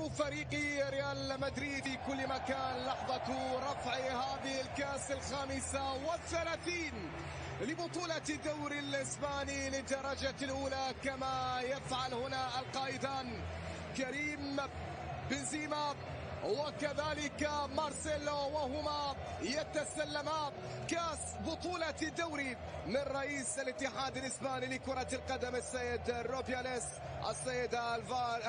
فريق ريال مدريد في كل مكان. لحظة رفع هذه الكأس 35 لبطولة الدوري الإسباني للدرجة الأولى، كما يفعل هنا القائدان كريم بنزيما وكذلك مارسيلو، وهما يتسلما كاس بطولة الدوري من رئيس الاتحاد الإسباني لكرة القدم السيد روبياليس، السيد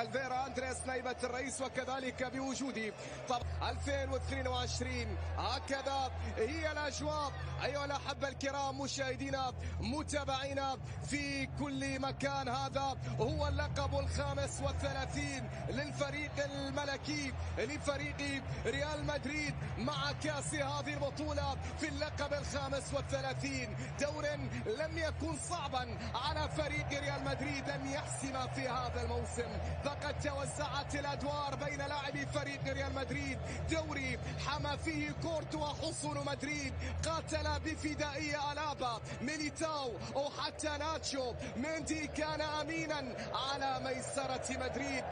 الفيرا أندريس نائبة الرئيس، وكذلك بوجودي طبعا 2022. هكذا هي الأجواء أيها الأحبة الكرام، مشاهدينا متابعينا في كل مكان. هذا هو اللقب 35 للفريق الملكي لفريق ريال مدريد مع كاس هذه البطولة في اللقب 35. دور لم يكن صعبا على فريق ريال مدريد أن يحسم في هذا الموسم، فقد توزعت الأدوار بين لاعبي فريق ريال مدريد. دوري حمى فيه كورتوا حصن مدريد، قاتل بفدائية ألابا، ميليتاو أو حتى ناتشو، مندي كان أمينا على ميسرة مدريد،